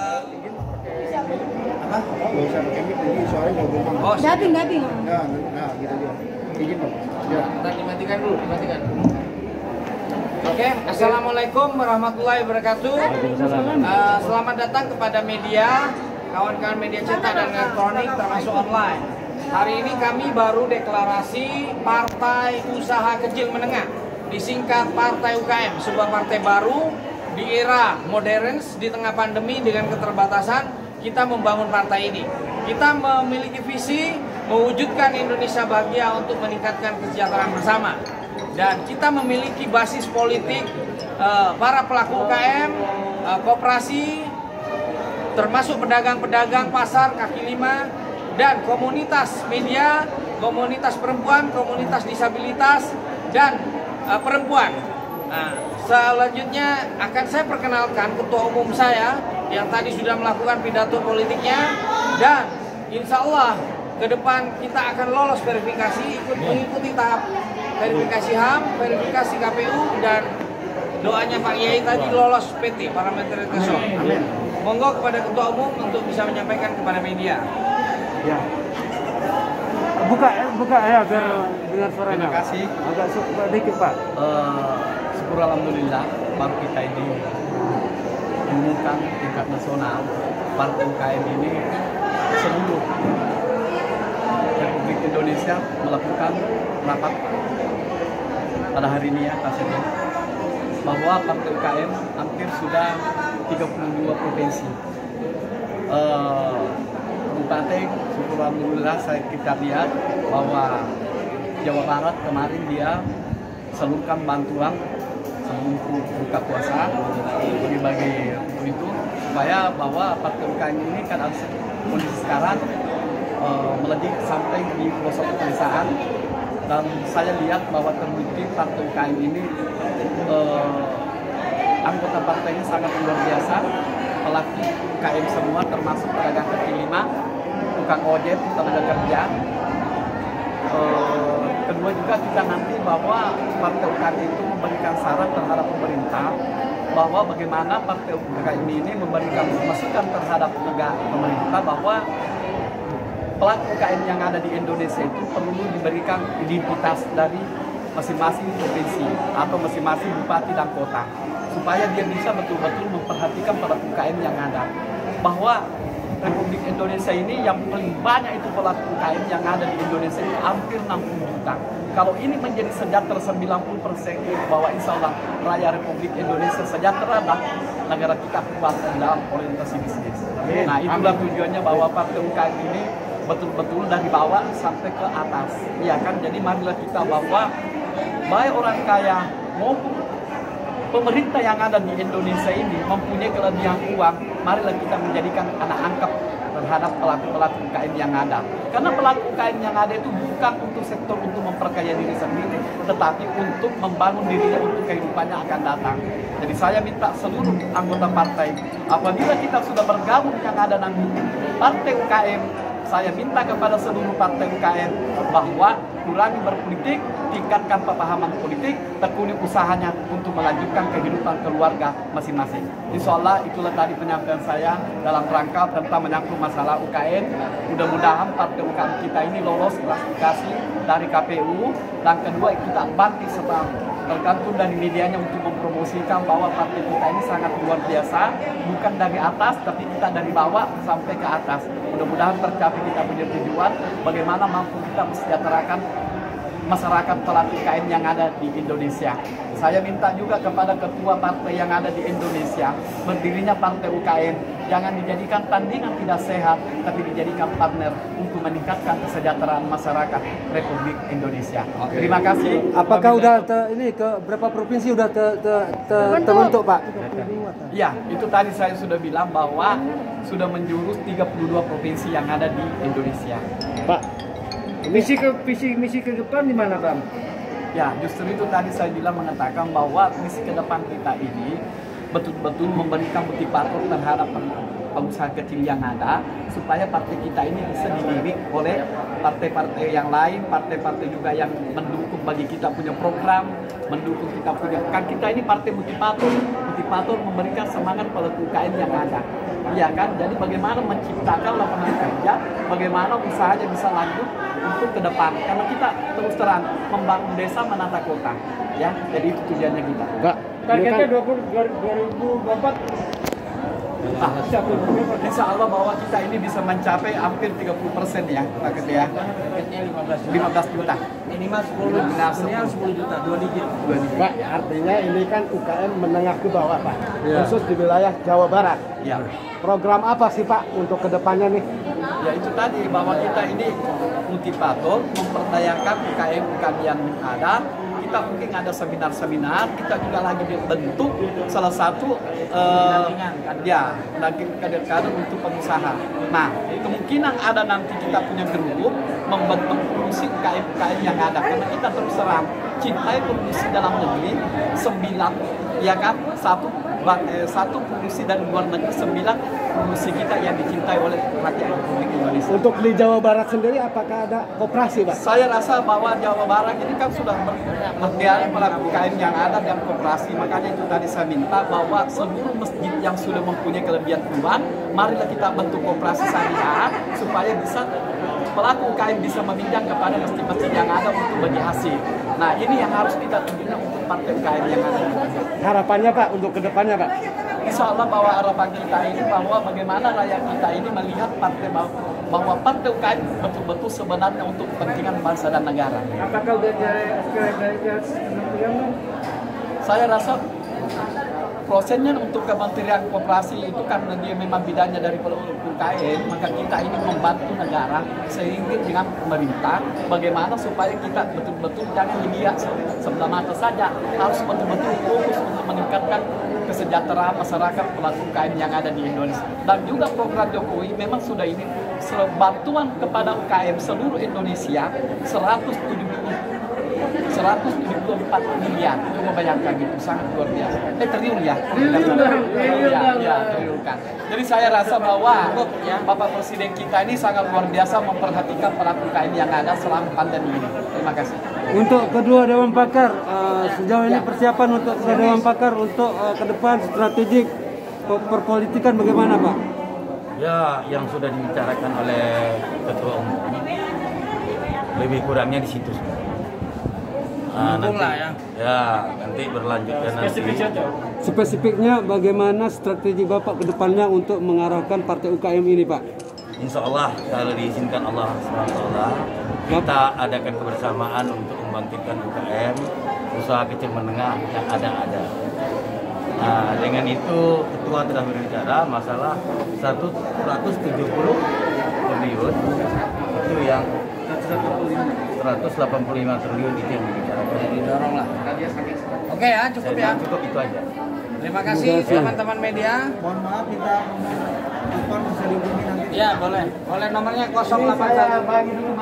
Apa? Nggak usah pakai mic, jadi suaranya nggak berubah. Oh, Dating. Nah, gitu dia. Izin dong. Ya. Ntar dimatikan dulu, dimatikan. Oke, assalamualaikum warahmatullahi wabarakatuh. Selamat datang kepada media, kawan-kawan media cetak dan elektronik termasuk online. Hari ini kami baru deklarasi Partai Usaha Kecil Menengah, disingkat Partai UKM, sebuah partai baru di era modern di tengah pandemi dengan keterbatasan. Kita membangun partai ini. Kita memiliki visi mewujudkan Indonesia bahagia untuk meningkatkan kesejahteraan bersama. Dan kita memiliki basis politik para pelaku UKM, koperasi, termasuk pedagang-pedagang pasar kaki lima, dan komunitas media, komunitas perempuan, komunitas disabilitas, dan perempuan. Nah, selanjutnya akan saya perkenalkan ketua umum saya yang tadi sudah melakukan pidato politiknya, dan insya Allah ke depan kita akan lolos verifikasi, mengikuti tahap verifikasi HAM, verifikasi KPU, dan doanya Pak Yai tadi lolos PT parameter nasional. Monggo kepada ketua umum untuk bisa menyampaikan kepada media. Ya. Buka ya biar dengar suaranya. Terima kasih. Agak sedikit Pak. Syukur alhamdulillah baru kita ini mengumumkan tingkat nasional Partai UKM ini seluruh Republik Indonesia melakukan rapat pada hari ini ya kasihnya, bahwa Partai UKM hampir sudah 32 provinsi. Kabupaten, syukur alhamdulillah kita lihat bahwa Jawa Barat kemarin dia salurkan bantuan sebelum buka puasa bagi-bagi itu, supaya bahwa Partai UKM ini kan kondisi sekarang melejit sampai di pelosok pedesaan, dan saya lihat bahwa terbukti Partai UKM ini anggota partainya sangat luar biasa, pelaku UKM semua termasuk pedagang kaki lima, tukang ojek, tenaga kerja. Kedua juga kita nanti bahwa Partai UKM itu memberikan saran terhadap pemerintah bahwa bagaimana Partai UKM ini memberikan masukan terhadap pemerintah bahwa pelaku UKM yang ada di Indonesia itu perlu diberikan identitas dari masing-masing provinsi atau masing-masing bupati dan kota, supaya dia bisa betul-betul memperhatikan pelaku UKM yang ada, bahwa Republik Indonesia ini yang paling banyak itu pelaku UKM yang ada di Indonesia itu hampir 60 juta. Kalau ini menjadi sejahtera 90%, bahwa insya Allah raya Republik Indonesia sejahtera dan negara kita kuat dalam orientasi bisnis. Nah, itulah tujuannya bahwa Partai UKM ini betul-betul dari bawah sampai ke atas. Ya kan, jadi marilah kita bahwa baik orang kaya maupun pemerintah yang ada di Indonesia ini mempunyai kelebihan uang, marilah kita menjadikan anak angkat terhadap pelaku-pelaku UKM yang ada. Karena pelaku UKM yang ada itu bukan untuk sektor untuk memperkaya diri sendiri, tetapi untuk membangun dirinya untuk kehidupannya akan datang. Jadi saya minta seluruh anggota partai, apabila kita sudah bergabung yang ada nanti Partai UKM, saya minta kepada seluruh partai UKM bahwa kurangi berpolitik, tingkatkan pemahaman politik, tekuni usahanya untuk melanjutkan kehidupan keluarga masing-masing. Insya Allah itulah tadi penyampaian saya dalam rangka tentang menyangkut masalah UKM. Mudah-mudahan partai UKM kita ini lolos klasifikasi dari KPU, dan kedua kita bantu serta tergantung dari medianya untuk mempromosikan bahwa partai kita ini sangat luar biasa, bukan dari atas tapi kita dari bawah sampai ke atas. Mudah-mudahan tercapai kita punya tujuan, bagaimana mampu kita mesejahterakan masyarakat pelaku UKM yang ada di Indonesia. Saya minta juga kepada ketua partai yang ada di Indonesia, berdirinya Partai UKM jangan dijadikan tandingan tidak sehat, tapi dijadikan partner untuk meningkatkan kesejahteraan masyarakat Republik Indonesia. Terima kasih. Apakah udah ini ke berapa provinsi udah terbentuk Pak? Ya, itu tadi saya sudah bilang bahwa sudah menjurus 32 provinsi yang ada di Indonesia. Pak, misi ke depan di mana Bang? Ya, justru itu tadi saya bilang mengatakan bahwa misi ke depan kita ini betul-betul memberikan motivator terhadap pengusaha kecil yang ada, supaya partai kita ini bisa dilirik oleh partai-partai yang lain, partai-partai juga yang mendukung bagi kita punya program, mendukung kita punya, kan kita ini partai motivator memberikan semangat pada UKM yang ada. ya kan? Jadi bagaimana menciptakan lapangan kerja, bagaimana usahanya bisa lanjut untuk ke depan. Karena kita terus terang membangun desa, menata kota, ya. Jadi itu tujuannya kita. Pak, Targetnya 2024. Insya Allah bahwa kita ini bisa mencapai hampir 30% ya, target ya. Targetnya 15 juta. Minimal 10 juta. Minimal 10 juta, 2 digit. Pak, artinya ini kan UKM menengah ke bawah, Pak. Iya. Khusus di wilayah Jawa Barat. Ya. Program apa sih, Pak, untuk kedepannya nih? Ya itu tadi bahwa kita ini motivator memperdayakan UKM yang ada. Kita mungkin ada seminar-seminar, kita juga lagi bentuk salah satu ya lagi kader-kader untuk pengusaha. Nah, kemungkinan ada nanti kita punya grup membentuk produksi UKM yang ada, karena kita terus terang cintai produksi dalam negeri 9, ya kan, satu produksi dari luar negeri, 9 produksi kita yang dicintai oleh rakyat Republik Indonesia. Untuk di Jawa Barat sendiri apakah ada koperasi, Pak? Saya rasa bahwa Jawa Barat ini kan sudah berdialog pelaku UKM yang ada dan koperasi. Makanya itu tadi saya minta bahwa seluruh masjid yang sudah mempunyai kelebihan uang, marilah kita bentuk koperasi syariah supaya bisa pelaku UKM bisa meminjam kepada masjid-masjid yang ada untuk bagi hasil. Nah, ini yang harus kita tunjukkan untuk partai UKM yang ada. Harapannya, Pak, untuk kedepannya, Pak? Insya Allah bahwa harapan kita ini bahwa bagaimana rakyat kita ini melihat partai bahwa partai UKM betul-betul sebenarnya untuk kepentingan bangsa dan negara. Apakah udah Saya rasa prosesnya untuk Kementerian Koperasi itu karena dia memang bidangnya dari UKM, maka kita ini membantu negara sehingga dengan pemerintah bagaimana supaya kita betul-betul jangan dilihat sebelah mata saja, harus betul-betul fokus untuk meningkatkan kesejahteraan masyarakat pelaku UKM yang ada di Indonesia. Dan juga program Jokowi memang sudah ini bantuan kepada UKM seluruh Indonesia 174 miliar. Coba bayangkan gitu, sangat luar biasa. Triliun ya. Triliun kan. Jadi saya rasa bahwa Bapak Presiden kita ini sangat luar biasa memperhatikan pelaku UKM yang ada selama pandemi ini. Terima kasih. untuk kedua Dewan Pakar, sejauh ini persiapan untuk kedua Dewan Pakar untuk ke depan strategik perpolitikan bagaimana, Pak? Ya, yang sudah dibicarakan oleh Ketua Umum lebih kurangnya di situ. Nanti, nanti berlanjutkan nanti. Spesifiknya bagaimana strategi Bapak ke depannya untuk mengarahkan partai UKM ini, Pak? Insya Allah kalau diizinkan Allah SWT, kita adakan kebersamaan untuk membangkitkan UKM, usaha kecil menengah yang ada. Nah, dengan itu Ketua telah berbicara masalah 170 triliun itu yang 185 triliun itu yang dibicarakan. Didorong lah. Oke ya, cukup ya. Cukup itu aja. Terima kasih teman-teman media. Mohon maaf, kita telepon bisa dihubungi nanti. Ya boleh. Boleh nomornya 081 082